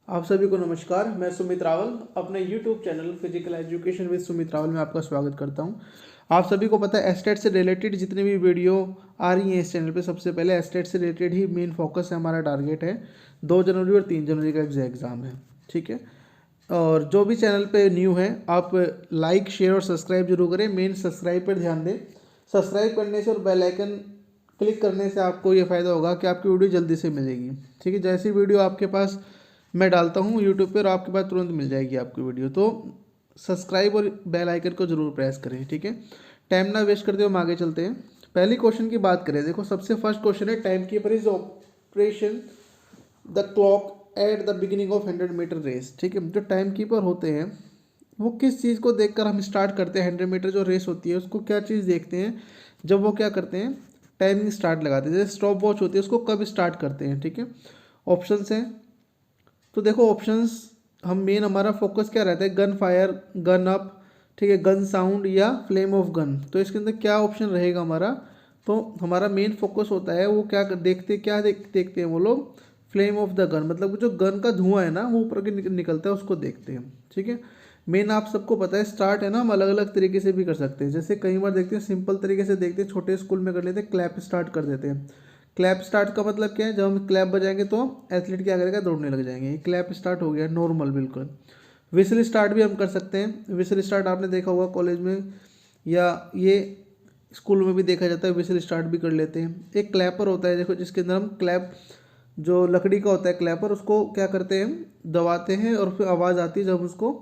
आप सभी को नमस्कार। मैं सुमित रावल अपने YouTube channel physical education with Sumit Rawal में आपका स्वागत करता हूं। आप सभी को पता है एस्टेट से रिलेटेड जितनी भी वीडियो आ रही हैं इस चैनल पे, सबसे पहले एस्टेट से रिलेटेड ही मेन फोकस है। हमारा टारगेट है 2 जनवरी और 3 जनवरी का एग्ज़ाम है, ठीक है। और जो भी चैनल पे न्यू है आप लाइक शेयर और सब्सक्राइब जरूर करें। मेन सब्सक्राइब पर ध्यान दें। सब्सक्राइब करने से और बेल आइकन क्लिक करने से आपको ये फ़ायदा होगा कि आपकी वीडियो जल्दी से मिलेगी, ठीक है। जैसी वीडियो आपके पास मैं डालता हूँ यूट्यूब पर, आपके पास तुरंत मिल जाएगी आपकी वीडियो। तो सब्सक्राइब और बेल आइकन को जरूर प्रेस करें, ठीक है। टाइम ना वेस्ट करते हुए हम आगे चलते हैं। पहली क्वेश्चन की बात करें, देखो सबसे फर्स्ट क्वेश्चन है time keeper is operation the clock at the beginning of 100 metre race, ठीक है। जो टाइम कीपर होते हैं वो किस चीज़ को देखकर हम स्टार्ट करते हैं 100 मीटर जो रेस होती है, उसको क्या चीज़ देखते हैं जब वो क्या करते हैं टाइमिंग स्टार्ट लगाते हैं। जैसे स्टॉप वॉच होती है उसको कब स्टार्ट करते हैं, ठीक है। ऑप्शंस हैं, तो देखो ऑप्शंस हम मेन हमारा फोकस क्या रहता है, गन फायर, गन अप, ठीक है, गन साउंड या फ्लेम ऑफ गन। तो इसके अंदर क्या ऑप्शन रहेगा हमारा, तो हमारा मेन फोकस होता है वो देखते हैं वो लोग फ्लेम ऑफ द गन, मतलब जो गन का धुआं है ना वो ऊपर के निकलता है उसको देखते हैं, ठीक है। मेन आप सबको पता है स्टार्ट है ना हम अलग अलग तरीके से भी कर सकते हैं। जैसे कई बार देखते हैं सिंपल तरीके से देखते हैं, छोटे स्कूल में कर लेते हैं, क्लैप स्टार्ट कर देते हैं। क्लैप स्टार्ट का मतलब क्या है, जब हम क्लैप बजाएंगे तो एथलीट क्या करेगा, दौड़ने लग जाएंगे। ये क्लैप स्टार्ट हो गया नॉर्मल बिल्कुल। विसल स्टार्ट भी हम कर सकते हैं। विसल स्टार्ट आपने देखा होगा कॉलेज में या ये स्कूल में भी देखा जाता है, विसल स्टार्ट भी कर लेते हैं। एक क्लैपर होता है देखो, जिसके अंदर हम क्लैप जो लकड़ी का होता है क्लैपर, उसको क्या करते हैं दबाते हैं और फिर आवाज़ आती है, जब उसको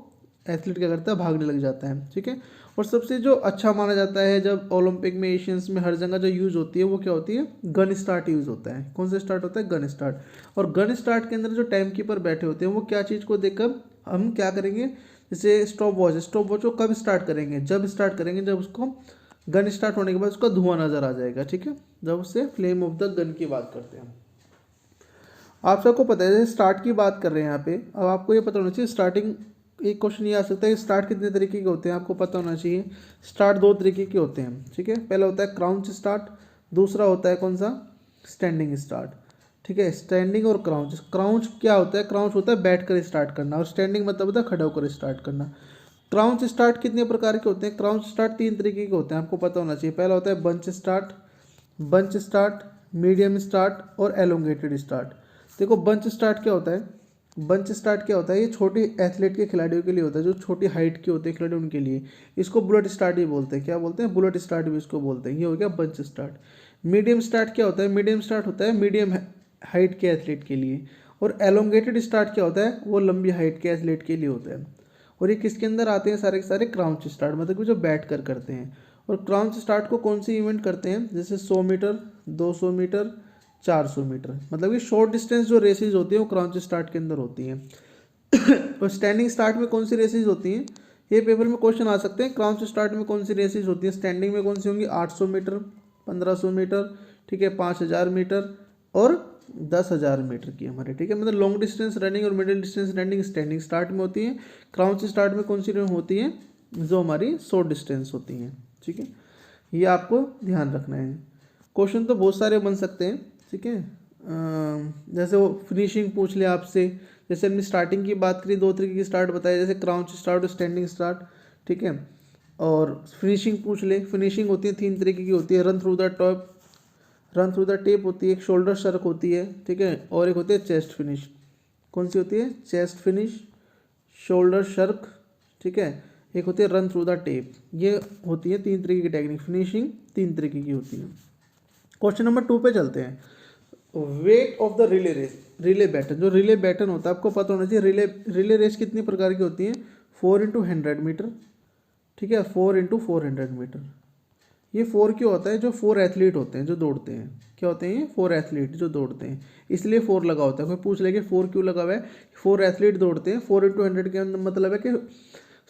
एथलीट क्या करता है भागने लग जाता है, ठीक है। और सबसे जो अच्छा माना जाता है जब ओलंपिक में, एशियंस में, हर जगह जो यूज़ होती है वो क्या होती है, गन स्टार्ट यूज़ होता है। कौन सा स्टार्ट होता है, गन स्टार्ट। और गन स्टार्ट के अंदर जो टाइम कीपर बैठे होते हैं वो क्या चीज़ को देखकर हम क्या करेंगे, जैसे स्टॉप वॉच को कब स्टार्ट करेंगे, जब स्टार्ट करेंगे जब उसको गन स्टार्ट होने के बाद उसका धुआं नज़र आ जाएगा, ठीक है, जब उससे फ्लेम ऑफ द गन की बात करते हैं। आप सबको पता है जैसे स्टार्ट की बात कर रहे हैं यहाँ पे, अब आपको ये पता होना चाहिए स्टार्टिंग, एक क्वेश्चन ये आ सकता है स्टार्ट कितने तरीके के होते हैं, आपको पता होना चाहिए। स्टार्ट 2 तरीके के होते हैं, ठीक है। पहला होता है क्राउच स्टार्ट, दूसरा होता है कौन सा, स्टैंडिंग स्टार्ट, ठीक है। स्टैंडिंग और क्राउच, क्राउच क्या होता है, क्राउच होता है बैठ कर स्टार्ट करना, और स्टैंडिंग मतलब होता है खड़ा होकर स्टार्ट करना। क्राउच स्टार्ट कितने प्रकार के होते हैं, क्राउच स्टार्ट 3 तरीके के होते हैं, आपको पता होना चाहिए। पहला होता है बंच स्टार्ट, मीडियम स्टार्ट और एलोंगेटेड स्टार्ट। देखो बंच स्टार्ट क्या होता है, बंच स्टार्ट क्या होता है, ये छोटे एथलीट के खिलाड़ियों के लिए होता है, जो छोटी हाइट के होते हैं खिलाड़ी उनके लिए। इसको बुलेट स्टार्ट ही बोलते हैं, क्या बोलते हैं, बुलेट स्टार्ट भी इसको बोलते हैं। ये हो गया बंच स्टार्ट। मीडियम स्टार्ट क्या होता है, मीडियम स्टार्ट होता है मीडियम हाइट के एथलीट के लिए। और एलोंगेटेड स्टार्ट क्या होता है, वो लंबी हाइट के एथलीट के लिए होता है। और ये किसके अंदर आते हैं, सारे के सारे क्राउच स्टार्ट, मतलब कि जो बैठ कर करते हैं। और क्राउच स्टार्ट को कौन सी इवेंट करते हैं, जैसे 100 मीटर, 200 मीटर, 400 मीटर, मतलब ये शॉर्ट डिस्टेंस जो रेसेज होती है वो क्राउच स्टार्ट के अंदर होती हैं। और स्टैंडिंग स्टार्ट में कौन सी रेसेज होती हैं, ये पेपर में क्वेश्चन आ सकते हैं। क्राउच स्टार्ट में कौन सी रेसेज होती है, स्टैंडिंग में कौन सी होंगी, 800 मीटर, 1500 मीटर, ठीक है, 5000 मीटर और 10,000 मीटर की हमारे, ठीक है। मतलब लॉन्ग डिस्टेंस रनिंग और middle distance running standing start में होती है। क्राउच स्टार्ट में कौन सी होती है, जो हमारी शॉर्ट डिस्टेंस होती हैं, ठीक है। ये आपको ध्यान रखना है। क्वेश्चन तो बहुत सारे बन सकते हैं, ठीक है। जैसे वो फिनिशिंग पूछ ले आपसे, जैसे हमने स्टार्टिंग की बात करी, 2 तरीके की स्टार्ट बताई, जैसे क्राउच स्टार्ट और स्टैंडिंग स्टार्ट, ठीक है। और फिनिशिंग पूछ ले, फिनिशिंग होती है 3 तरीके की होती है, रन थ्रू द टेप होती है, एक शोल्डर सर्क होती है, ठीक है, और एक होती है चेस्ट फिनिश। कौन सी होती है, चेस्ट फिनिश, शोल्डर सर्क, ठीक है, एक होती है रन थ्रू द टेप। ये होती है 3 तरीके की टेक्निक, फिनिशिंग 3 तरीके की होती है। क्वेश्चन नंबर 2 पे चलते हैं। Weight of the relay race, relay baton, जो रिले बैटन होता है आपको पता होना चाहिए। रिले रेस कितनी प्रकार की होती है, 4x100 मीटर, ठीक है, 4x400 मीटर। ये 4 क्यों होता है, जो 4 एथलीट होते हैं जो दौड़ते हैं, क्या होते हैं ये 4 एथलीट जो दौड़ते हैं, इसलिए 4 लगा होता है। कोई पूछ लेगा 4 क्यों लगा हुआ है, 4 एथलीट दौड़ते हैं। 4x100 के अंदर मतलब है कि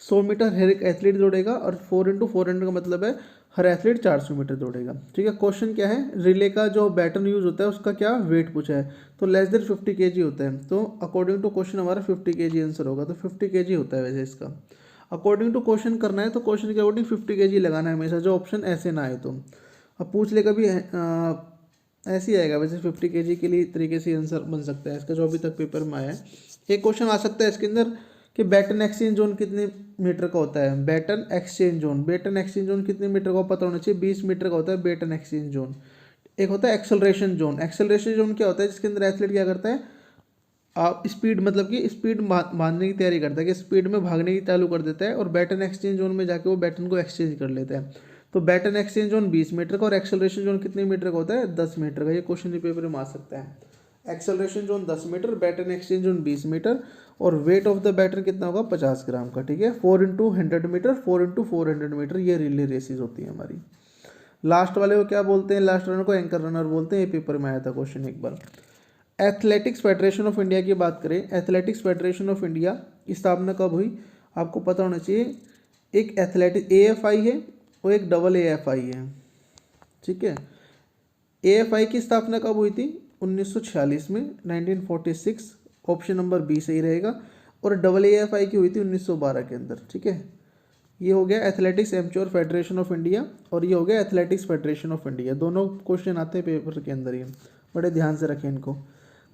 100 मीटर हर एक एथलीट दौड़ेगा, और 4x400 का मतलब है हर एथलीट 400 मीटर दौड़ेगा, ठीक है। क्वेश्चन क्या है, रिले का जो बैटन यूज होता है उसका क्या वेट पूछा है, तो लेस देन 50 kg होता है। तो अकॉर्डिंग टू क्वेश्चन हमारा 50 kg आंसर होगा, तो 50 kg होता है वैसे इसका। अकॉर्डिंग टू क्वेश्चन करना है तो क्वेश्चन के अकॉर्डिंग 50 kg लगाना है हमेशा, जो ऑप्शन ऐसे ना आए तो। अब पूछ ले कभी ऐसे ही आएगा, वैसे 50 kg के लिए तरीके से आंसर बन सकता है इसका, जो अभी तक पेपर में आया है। एक क्वेश्चन आ सकता है इसके अंदर कि बैटन एक्सचेंज जोन कितने मीटर का होता है। बैटन एक्सचेंज जोन कितने मीटर का पता होना चाहिए, 20 मीटर का होता है बैटन एक्सचेंज जोन। एक होता है एक्सेलरेशन जोन क्या होता है, जिसके अंदर एथलीट क्या करता है, आप स्पीड मतलब कि स्पीड बांधने की तैयारी करता है, कि स्पीड में भागने की चालू कर देता है और बैटन एक्सचेंज जोन में जाके वो बैटन को एक्सचेंज कर लेता है। तो बैटन एक्सचेंज जोन 20 मीटर का और एक्सेलरेशन जोन कितने मीटर का होता है, 10 मीटर का। ये क्वेश्चन पेपर में आ सकता है। Acceleration zone 10 metre, baton exchange zone 20 metre, और वेट ऑफ द बैटन कितना होगा, 50 ग्राम का। ठीक है, 4x100 मीटर, 4x400 मीटर, ये रिले रेसेस होती है हमारी। लास्ट वाले को क्या बोलते हैं, लास्ट रनर को एंकर रनर बोलते हैं। ये पेपर में आया था क्वेश्चन एक बार। एथलेटिक्स फेडरेशन ऑफ इंडिया की बात करें, एथलेटिक्स फेडरेशन ऑफ इंडिया की स्थापना कब हुई, आपको पता होना चाहिए। एक एथलेटिक AFI है और एक AAFI है। ठीक है, AFI की स्थापना कब हुई थी, 1946 में, 1946, ऑप्शन नंबर बी सही रहेगा। और AAFI की हुई थी 1912 के अंदर। ठीक है, ये हो गया athletics amateur federation of India और ये हो गया एथलेटिक्स फेडरेशन ऑफ इंडिया। दोनों क्वेश्चन आते हैं पेपर के अंदर, ये बड़े ध्यान से रखें इनको।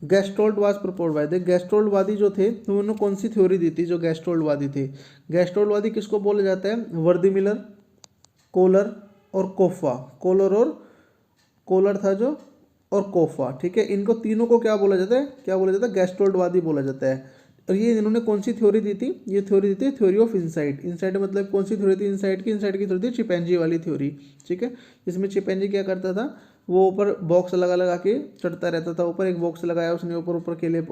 गेस्टोल्ड वाज प्रपोज्ड बाय द, गेस्टोल्डवादी जो थे उन्होंने कौन सी थ्योरी दी थी, जो गेस्टोल्डवादी थे। गेस्टोल्डवादी किसको बोला जाता है, वर्दी मिलर, कोलर और कोफा। कोलर था जो, और कोफा। ठीक है, इनको तीनों को क्या बोला जाता है, गेस्टोल्डवादी बोला जाता है। और ये इन्होंने कौन सी थ्योरी दी थी, ये थ्योरी दी थी थ्योरी ऑफ इनसाइट। इनसाइट मतलब कौन सी थ्योरी थी, इनसाइट की थ्योरी थी चिपैंजी वाली थ्योरी। ठीक है, जिसमें चिपैंजी क्या करता था, वो ऊपर बॉक्स लगा के चढ़ता रहता था। ऊपर एक बॉक्स लगाया उसने, ऊपर केले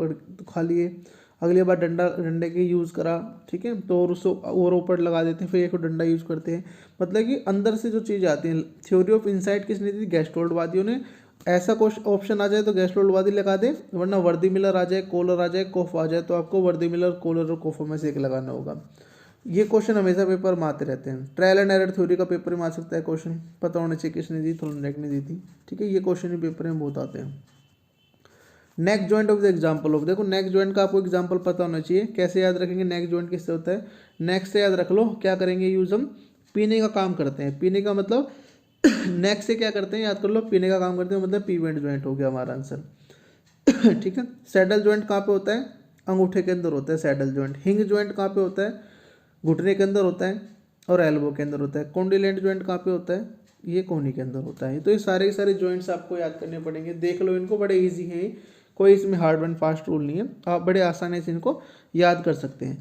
खा लिए, अगली बार डंडे के यूज़ करा। ठीक है, तो और उसको और ऊपर लगा देते हैं, फिर एक डंडा यूज़ करते हैं। मतलब कि अंदर से जो चीज़ आती है। थ्योरी ऑफ इनसाइट किसने दी, गेस्टोल्डवादियों ने। ऐसा क्वेश्चन ऑप्शन आ जाए तो गेस्टोल्डवादी लगा दे, वरना वर्दी मिलर आ जाए, कोलर आ जाए, कोफ आ जाए, तो आपको वर्दी मिलर, कोलर और कोफा में से एक लगाना होगा। ये क्वेश्चन हमेशा पेपर में आते रहते हैं। ट्रायल एंड एरर थ्योरी का पेपर में आ सकता है क्वेश्चन, पता होना चाहिए किसने दी, थॉर्नडाइक ने दी थी। ठीक है, ये क्वेश्चन ही पेपर में बहुत आते हैं। Neck joint of the example of, देखो नेक जॉइंट का आपको एग्जाम्पल पता होना चाहिए। कैसे याद रखेंगे नेक जॉइंट किससे होता है, नेक से याद रख लो। क्या करेंगे यूज, हम पीने का काम करते हैं। पीने का मतलब नेक से क्या करते हैं, याद कर लो, पीने का काम करते हैं, मतलब पीवेंट जॉइंट हो गया हमारा आंसर। ठीक है, सैडल जॉइंट कहाँ पे होता है, अंगूठे के अंदर होता है सैडल जॉइंट। हिंग जॉइंट कहाँ पे होता है, घुटने के अंदर होता है और एल्बो के अंदर होता है। कॉन्डिलेंट जॉइंट कहाँ पे होता है, ये कोहनी के अंदर होता है। तो ये सारे जॉइंट्स आपको याद करने पड़ेंगे। देख लो इनको, बड़े इजी हैं, कोई इसमें हार्ड एंड फास्ट रूल नहीं है, आप बड़े आसानी से इनको याद कर सकते हैं।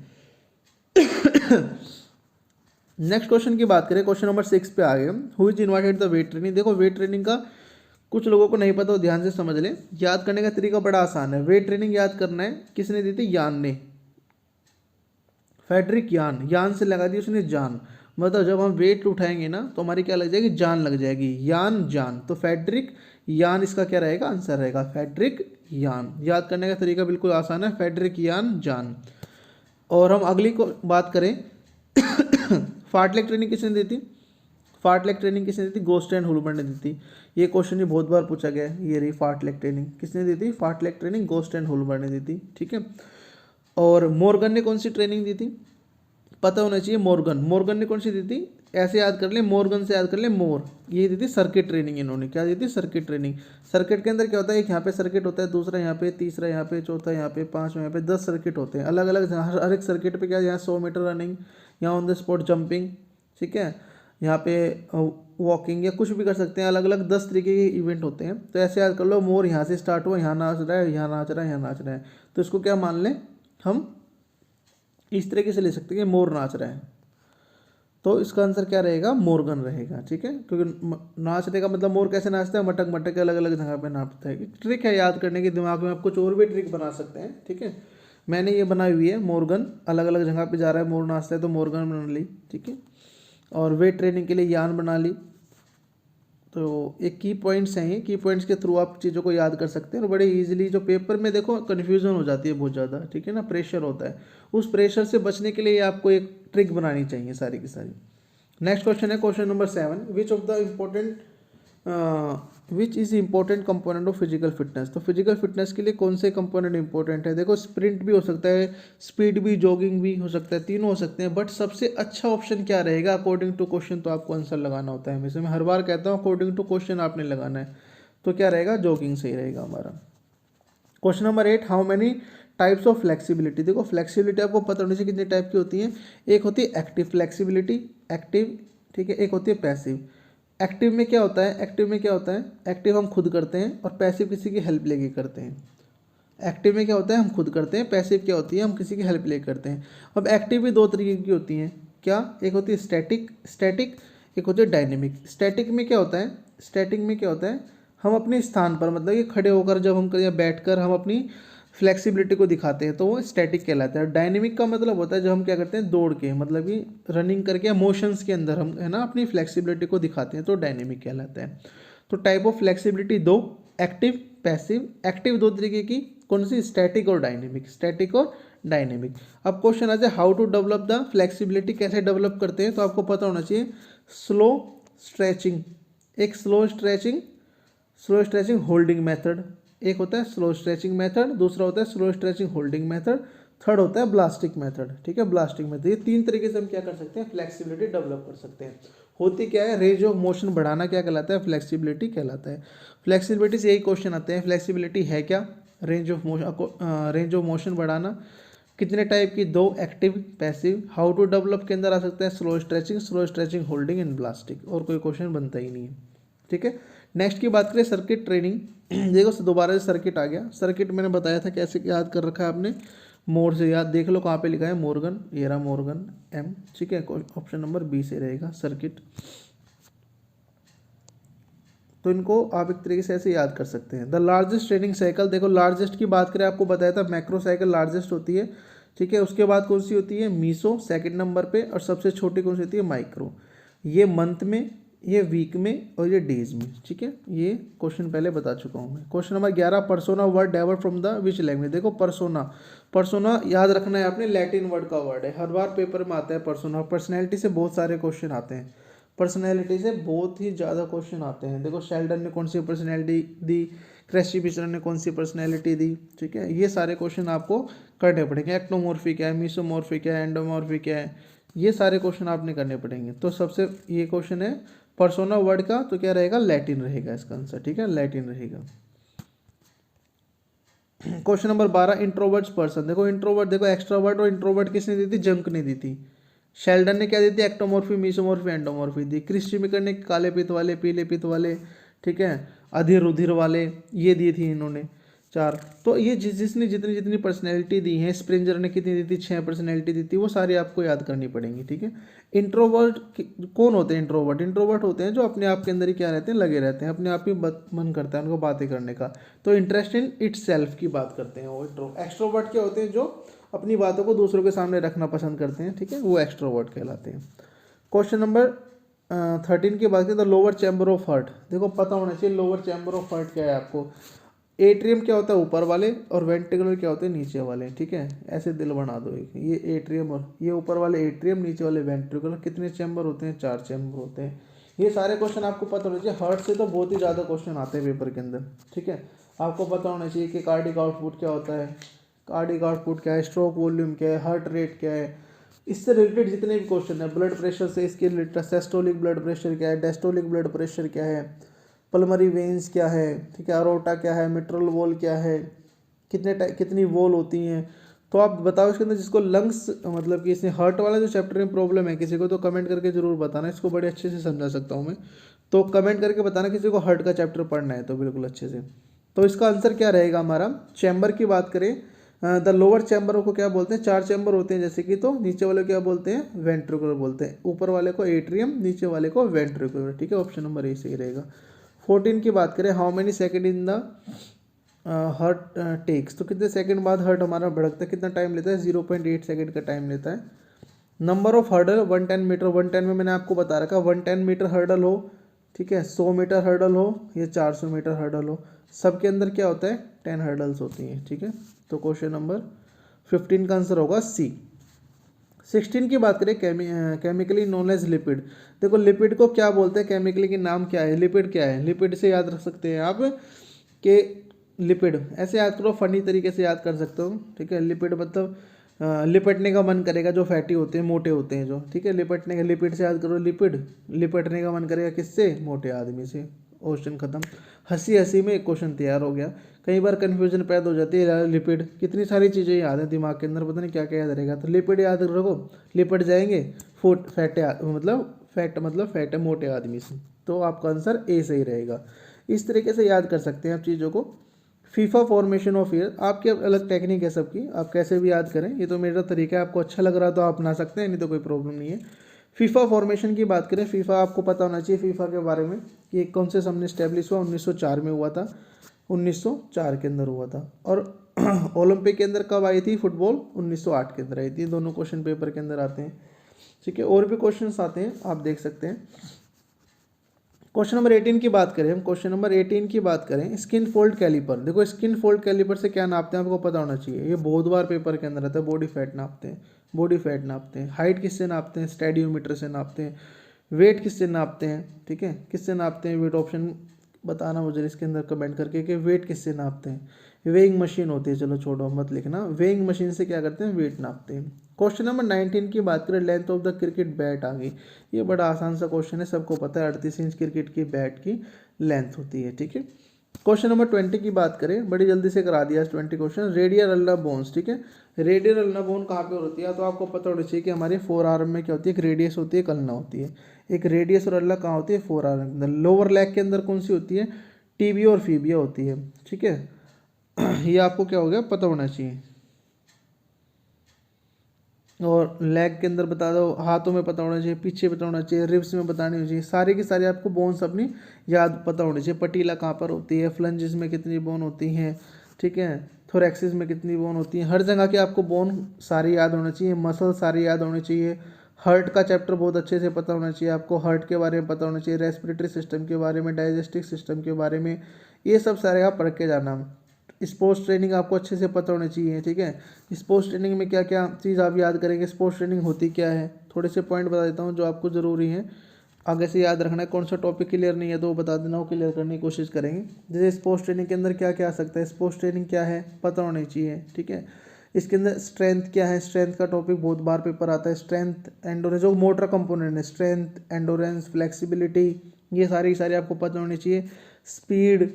नेक्स्ट क्वेश्चन की बात करें, क्वेश्चन नंबर 6 पे आ गए हम। Who is invited the weight training. देखो वेट ट्रेनिंग का कुछ लोगों को नहीं पता, हो ध्यान से समझ लें। याद करने का तरीका बड़ा आसान है। वेट ट्रेनिंग याद करना है, किसने दी थी, यान ने, फेडरिक यान। यान से लगा दी उसने जान, मतलब जब हम वेट उठाएंगे ना तो हमारी क्या लग जाएगी, जान लग जाएगी। यान जान, तो फेडरिक यान इसका क्या रहेगा, आंसर रहेगा फेडरिक यान। याद करने का तरीका बिल्कुल आसान है, फेडरिक यान जान। और हम अगली को बात करें, फार्टलेग ट्रेनिंग किसने दी थी, फार्टलेग ट्रेनिंग किसने दी थी, गोस्ट एंड हुलबर्ट ने दी थी। ये क्वेश्चन भी बहुत बार पूछा गया है। ये रही फार्टलेग ट्रेनिंग, किसने दी थी, फार्टलेग ट्रेनिंग गोस्ट एंड हुलबर्ट ने दी थी। ठीक है, और मॉर्गन ने कौन सी ट्रेनिंग दी थी, पता होना चाहिए। मॉर्गन ने कौन सी दी थी, ऐसे याद कर ले, मॉर्गन से याद कर ले, मोर। ये दी थी सर्किट ट्रेनिंग, इन्होंने क्या दी थी, सर्किट ट्रेनिंग। सर्किट के अंदर क्या होता है, एक यहाँ पे सर्किट होता है, दूसरा यहाँ पे, तीसरा यहाँ पे, चौथा यहाँ पे, पांचवा यहाँ पे, 10 सर्किट होते हैं अलग अलग। हर एक सर्किट पे क्या, यहाँ 100 मीटर रनिंग, यहाँ ऑन द स्पॉट जंपिंग, ठीक है, यहाँ पे वॉकिंग या कुछ भी कर सकते हैं। अलग अलग 10 तरीके के इवेंट होते हैं। तो ऐसे याद कर लो, मोर यहाँ से स्टार्ट हुआ, यहाँ नाच रहा है, यहाँ नाच रहा है, यहाँ नाच रहा है, तो इसको क्या मान लें हम, इस तरीके से ले सकते हैं कि मोर नाच रहा है, तो इसका आंसर क्या रहेगा, मॉर्गन रहेगा। ठीक है, क्योंकि नाचने का मतलब मोर कैसे नाचता है, मटक मटक के अलग अलग जगह पे नाचता है। ट्रिक है याद करने की, दिमाग में आप कुछ और भी ट्रिक बना सकते हैं। ठीक है, मैंने ये बनाई हुई है, मॉर्गन अलग अलग जगह पे जा रहा है, मोर नाचता है तो मॉर्गन बना ली। ठीक है, और वेट ट्रेनिंग के लिए यान बना ली। तो एक की पॉइंट्स हैं, की पॉइंट्स के थ्रू आप चीज़ों को याद कर सकते हैं और बड़े इजीली। जो पेपर में देखो कन्फ्यूजन हो जाती है बहुत ज़्यादा, ठीक है ना, प्रेशर होता है, उस प्रेशर से बचने के लिए आपको एक ट्रिक बनानी चाहिए सारी की सारी। नेक्स्ट क्वेश्चन है question number 7, which is important component of physical fitness. तो फिजिकल फिटनेस के लिए कौन से कंपोनेंट इंपॉर्टेंट है, देखो स्प्रिंट भी हो सकता है, स्पीड भी, जॉगिंग भी हो सकता है, तीनों हो सकते हैं। बट सबसे अच्छा ऑप्शन क्या रहेगा अकॉर्डिंग टू क्वेश्चन, तो आपको आंसर लगाना होता है हमेशा। मैं हर बार कहता हूँ अकॉर्डिंग टू क्वेश्चन आपने लगाना है, तो क्या रहेगा, जॉगिंग सही रहेगा हमारा। Question number 8, how many types of flexibility, देखो फ्लेक्सिबिलिटी आपको पता होनी चाहिए कितने टाइप की होती है। एक होती है एक्टिव फ्लेक्सिबिलिटी, एक्टिव, ठीक है, एक होती है पैसिव। एक्टिव में क्या होता है, एक्टिव में क्या होता है, एक्टिव हम खुद करते हैं और पैसिव किसी की हेल्प लेके करते हैं। एक्टिव में क्या होता है, हम खुद करते हैं, पैसिव क्या होती है, हम किसी की हेल्प लेके करते हैं। अब एक्टिव भी दो तरीके की होती हैं, क्या, एक होती है स्टैटिक, स्टैटिक, एक होती है डायनेमिक। स्टैटिक में क्या होता है, स्टैटिक में क्या होता है, हम अपने स्थान पर मतलब कि खड़े होकर जब हम या बैठ कर हम अपनी फ्लेक्सिबिलिटी को दिखाते हैं तो वो स्टैटिक कहलाता है। डायनेमिक का मतलब होता है जब हम क्या करते हैं, दौड़ के, मतलब कि रनिंग करके, मोशंस के अंदर हम, है ना, अपनी फ्लेक्सिबिलिटी को दिखाते हैं तो डायनेमिक कहलाता है। तो टाइप ऑफ फ्लेक्सिबिलिटी दो, एक्टिव, पैसिव। एक्टिव दो तरीके की, कौन सी, स्टैटिक और डायनेमिक, स्टैटिक और डायनेमिक। अब क्वेश्चन आ जाए how to develop the flexibility, कैसे डेवलप करते हैं, तो आपको पता होना चाहिए स्लो स्ट्रेचिंग, एक स्लो स्ट्रेचिंग होल्डिंग मेथड, एक होता है स्लो स्ट्रेचिंग मेथड, दूसरा होता है slow stretching holding method, third होता है ब्लास्टिक मेथड। ठीक है, ब्लास्टिक मेथड, ये तीन तरीके से हम क्या कर सकते हैं, फ्लेक्सिबिलिटी डेवलप कर सकते हैं। होती क्या है, रेंज ऑफ मोशन बढ़ाना क्या कहलाता है, फ्लेक्सिबिलिटी कहलाता है। फ्लेक्सिबिलिटी से यही क्वेश्चन आते हैं, फ्लेक्सिबिलिटी है क्या, रेंज ऑफ मोशन बढ़ाना, कितने टाइप की, दो, active, passive. How to develop के अंदर आ सकता है slow stretching holding and ballistic, और कोई क्वेश्चन बनता ही नहीं है। ठीक है, नेक्स्ट की बात करें सर्किट ट्रेनिंग। देखो दोबारा से सर्किट आ गया, सर्किट मैंने बताया था कैसे याद कर रखा है आपने, मोर से याद, देख लो कहाँ पे लिखा है, मोर्गन, ये रहा मोर्गन एम। ठीक है, ऑप्शन नंबर बी से रहेगा सर्किट। तो इनको आप एक तरीके से ऐसे याद कर सकते हैं। द लार्जेस्ट ट्रेनिंग साइकिल, देखो लार्जेस्ट की बात करें, आपको बताया था मैक्रो साइकिल लार्जेस्ट होती है। ठीक है, उसके बाद कौन सी होती है, मीसो सेकंड नंबर पे, और सबसे छोटी कौन सी होती है, माइक्रो। ये मंथ में, ये वीक में, और ये डेज में। ठीक है, ये क्वेश्चन पहले बता चुका हूँ मैं। Question number 11, persona word develop from the which language. देखो पर्सोना, पर्सोना याद रखना है आपने, लैटिन वर्ड का वर्ड है, हर बार पेपर में आता है पर्सोना। पर्सनैलिटी से बहुत सारे क्वेश्चन आते हैं, पर्सनैलिटी से बहुत ही ज़्यादा क्वेश्चन आते हैं। देखो शेल्डन ने कौन सी पर्सनैलिटी दी, क्रेस्टी पिचर ने कौन सी पर्सनैलिटी दी। ठीक है, ये सारे क्वेश्चन आपको करने पड़ेंगे। एक्टोमॉर्फिक है, मीसोमॉर्फिक है, एंडोमॉर्फिक है, ये सारे क्वेश्चन आपने करने पड़ेंगे। तो सबसे ये क्वेश्चन है पर्सोना वर्ड का, तो क्या रहेगा, लैटिन रहेगा इसका आंसर। ठीक है, लैटिन रहेगा। Question number 12, introverts person. देखो इंट्रोवर्ट, देखो एक्सट्रोवर्ट और इंट्रोवर्ट किसने दी थी, जंक ने दी थी। शेल्डन ने क्या दी थी, एक्टोमॉर्फी, मीसोमॉर्फी, एंडोमॉर्फी दी। क्रिस्टी मिकर ने काले पित्त वाले, पीले पित्त वाले, ठीक है, अधीर उधीर वाले, ये दी थी इन्होंने चार। तो ये जिसने जितनी जितनी पर्सनैलिटी दी है, स्प्रिंजर ने कितनी दी थी, 6 पर्सनैलिटी दी थी, वो सारी आपको याद करनी पड़ेंगी। ठीक है, इंट्रोवर्ट कौन होते हैं, इंट्रोवर्ट, इंट्रोवर्ट होते हैं जो अपने आप के अंदर ही क्या रहते हैं, लगे रहते हैं, अपने आप ही मन करता है उनको बातें करने का, तो इंटरेस्ट इन इट्स सेल्फ की बात करते हैं वो। एक्सट्रोवर्ट क्या होते हैं, जो अपनी बातों को दूसरों के सामने रखना पसंद करते हैं। ठीक है, वो एक्सट्रोवर्ट कहलाते हैं। क्वेश्चन नंबर 13 की बात करें, the lower chamber of heart. देखो पता होना चाहिए लोअर चैम्बर ऑफ हार्ट क्या है आपको। एट्रियम क्या होता है, ऊपर वाले, और वेंट्रिकुलर क्या होते हैं, नीचे वाले। ठीक है, ऐसे दिल बना दो एक, ये एट्रियम और ये ऊपर वाले एट्रियम, नीचे वाले वेंट्रिकुलर। कितने चैम्बर होते हैं, 4 चैम्बर होते हैं। ये सारे क्वेश्चन आपको पता होना चाहिए। हार्ट से तो बहुत ही ज़्यादा क्वेश्चन आते हैं पेपर के अंदर। ठीक है, आपको पता होना चाहिए कि कार्डिक आउटपुट क्या होता है, कार्डिक आउटपुट क्या है, स्ट्रोक वॉल्यूम क्या है, हार्ट रेट क्या है, इससे रिलेटेड जितने भी क्वेश्चन है। ब्लड प्रेशर से इसके रिलेटेड सिस्टोलिक ब्लड प्रेशर क्या है, डायस्टोलिक ब्लड प्रेशर क्या है, पल्मरी वेन्स क्या है, ठीक है, अरोटा क्या है, मिट्रल वॉल क्या है, कितनी वॉल होती हैं। तो आप बताओ इसके अंदर जिसको लंग्स, मतलब कि इसने हार्ट वाला जो चैप्टर में प्रॉब्लम है किसी को, तो कमेंट करके जरूर बताना, इसको बड़े अच्छे से समझा सकता हूँ मैं। तो कमेंट करके बताना किसी को हार्ट का चैप्टर पढ़ना है तो बिल्कुल अच्छे से। तो इसका आंसर क्या रहेगा हमारा, चैम्बर की बात करें, द लोअर चैम्बर को क्या बोलते हैं, 4 चैम्बर होते हैं जैसे कि, तो नीचे वाले को क्या बोलते हैं, वेंट्रिकुलर बोलते हैं, ऊपर वाले को एट्रियम, नीचे वाले को वेंट्रिकुलर। ठीक है, ऑप्शन नंबर ए सही रहेगा। 14 की बात करें, how many second in the heart takes, तो कितने सेकंड बाद हार्ट हमारा भड़कता है, कितना टाइम लेता है, 0.8 सेकंड का टाइम लेता है। नंबर ऑफ हर्डल 110 मीटर, 110 में मैंने आपको बता रखा, 110 मीटर हर्डल हो, ठीक है, 100 मीटर हर्डल हो, या 400 मीटर हर्डल हो, सबके अंदर क्या होता है, 10 हर्डल्स होती हैं। ठीक है, तो क्वेश्चन नंबर 15 का आंसर होगा सी। 16 की बात करें, केमिकली नोन एज लिपिड। देखो लिपिड को क्या बोलते हैं, केमिकली के नाम क्या है, लिपिड क्या है। लिपिड से याद रख सकते हैं आप कि लिपिड, ऐसे याद करो, फनी तरीके से याद कर सकते हो। ठीक है, लिपिड मतलब लिपटने का मन करेगा, जो फैटी होते हैं, मोटे होते हैं जो। ठीक है, लिपटने का, लिपिड से याद करो लिपिड, लिपटने का मन करेगा किससे, मोटे आदमी से। क्वेश्चन खत्म। हंसी हंसी में एक क्वेश्चन तैयार हो गया। कई बार कन्फ्यूजन पैदा हो जाती है। लिपिड, कितनी सारी चीज़ें याद है दिमाग के अंदर, पता नहीं क्या क्या याद रहेगा। तो लिपिड याद रखो, लिपिड जाएंगे फैट मतलब फैट है मोटे आदमी से, तो आपका आंसर ए सही रहेगा। इस तरीके से याद कर सकते हैं आप चीज़ों को। फीफा फॉर्मेशन ऑफ ईयर, आपकी अलग टेक्निक है सबकी, आप कैसे भी याद करें, ये तो मेरा तरीका है, आपको अच्छा लग रहा तो आप अपना सकते हैं, नहीं तो कोई प्रॉब्लम नहीं है। फीफा फॉर्मेशन की बात करें, फीफा आपको पता होना चाहिए फीफा के बारे में कि कौन से सन में स्टैब्लिश हुआ, 1904 में हुआ था, 1904 के अंदर हुआ था। और ओलंपिक के अंदर कब आई थी फुटबॉल, 1908 के अंदर आई थी। दोनों क्वेश्चन पेपर के अंदर आते हैं, ठीक है। और भी क्वेश्चन आते हैं, आप देख सकते हैं। क्वेश्चन नंबर 18 की बात करें हम, क्वेश्चन नंबर 18 की बात करें, स्किन फोल्ड कैलिपर। देखो स्किन फोल्ड कैलिपर से क्या नापते हैं आपको पता होना चाहिए, ये बहुत बार पेपर के अंदर आता है। बॉडी फैट नापते हैं, बॉडी फैट नापते हैं। हाइट किससे नापते हैं, स्टेडियोमीटर से नापते हैं। वेट किससे नापते हैं, ठीक है, किससे नापते हैं वेट, ऑप्शन बताना मुझे इसके अंदर कमेंट करके कि वेट किससे नापते हैं। वेइंग मशीन होती है, चलो छोड़ो मत लिखना, वेइंग मशीन से क्या करते हैं, वेट नापते हैं। क्वेश्चन नंबर 19 की बात करें, length of the cricket bat आ गई। ये बड़ा आसान सा क्वेश्चन है, सबको पता है 38 इंच क्रिकेट की बैट की लेंथ होती है, ठीक है। क्वेश्चन नंबर 20 की बात करें, बड़ी जल्दी से करा दिया 20 क्वेश्चन। रेडियल अल्ना बोन्स, ठीक है, रेडियल अल्ना बोन कहाँ पे होती है, तो आपको पता होना चाहिए कि हमारे फोर आर्म में क्या होती है, एक रेडियस होती है, एक अल्ना होती है। एक रेडियस और अल्ना कहाँ होती है, फोर आर्म के अंदर। लोअर लेग के अंदर कौन सी होती है, टीबिया और फीबिया होती है, ठीक है। ये आपको क्या हो गया पता होना चाहिए। और लेग के अंदर बता दो, हाथों में पता होना चाहिए, पीछे पता होना चाहिए, रिब्स में बतानी होनी चाहिए, सारे की सारी आपको बोन्स अपनी याद पता होनी चाहिए। पटीला कहाँ पर होती है, फ्लंजेस में कितनी बोन होती हैं, ठीक है, थोरैक्सिस में कितनी बोन होती है, हर जगह की आपको बोन सारी याद होना चाहिए। मसल सारी याद होनी चाहिए। हार्ट का चैप्टर बहुत अच्छे से पता होना चाहिए आपको, हार्ट के बारे में पता होना चाहिए, रेस्पिरेटरी सिस्टम के बारे में, डाइजेस्टिव सिस्टम के बारे में, ये सब सारे आप पढ़ के जाना। स्पोर्ट्स ट्रेनिंग आपको अच्छे से पता होनी चाहिए, ठीक है। स्पोर्ट्स ट्रेनिंग में क्या क्या चीज़ आप याद करेंगे, स्पोर्ट्स ट्रेनिंग होती क्या है, थोड़े से पॉइंट बता देता हूँ जो आपको ज़रूरी है, आगे से याद रखना है। कौन सा टॉपिक क्लियर नहीं है तो वो बता देना, वो क्लियर करने की कोशिश करेंगे। जैसे स्पोर्ट्स ट्रेनिंग के अंदर क्या क्या आ सकता है, स्पोर्ट्स ट्रेनिंग क्या है पता होनी चाहिए, ठीक है। इसके अंदर स्ट्रेंथ क्या है, स्ट्रेंथ का टॉपिक बहुत बार पेपर आता है। स्ट्रेंथ एंडोरेंस, जो मोटर कंपोनेंट है, स्ट्रेंथ एंडोरेंस फ्लेक्सिबिलिटी, ये सारी सारी आपको पता होनी चाहिए। स्पीड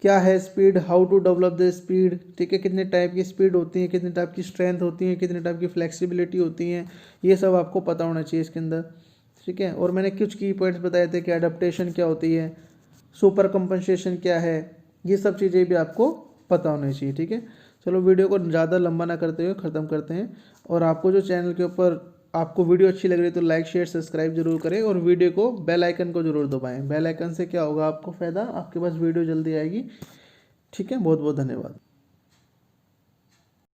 क्या है, speed, how to develop the speed, ठीक है, कितने टाइप की स्पीड होती है, कितने टाइप की स्ट्रेंथ होती है, कितने टाइप की फ्लेक्सिबिलिटी होती है, ये सब आपको पता होना चाहिए इसके अंदर, ठीक है। और मैंने कुछ की पॉइंट्स बताए थे कि एडेप्टेशन क्या होती है, सुपर कंपनसेशन क्या है, ये सब चीज़ें भी आपको पता होनी चाहिए, ठीक है। चलो वीडियो को ज़्यादा लंबा ना करते हुए ख़त्म करते हैं। और आपको जो चैनल के ऊपर आपको वीडियो अच्छी लग रही है तो लाइक शेयर सब्सक्राइब जरूर करें, और वीडियो को बेल आइकन को जरूर दबाएं। बेल आइकन से क्या होगा आपको फ़ायदा, आपके पास वीडियो जल्दी आएगी, ठीक है। बहुत बहुत धन्यवाद।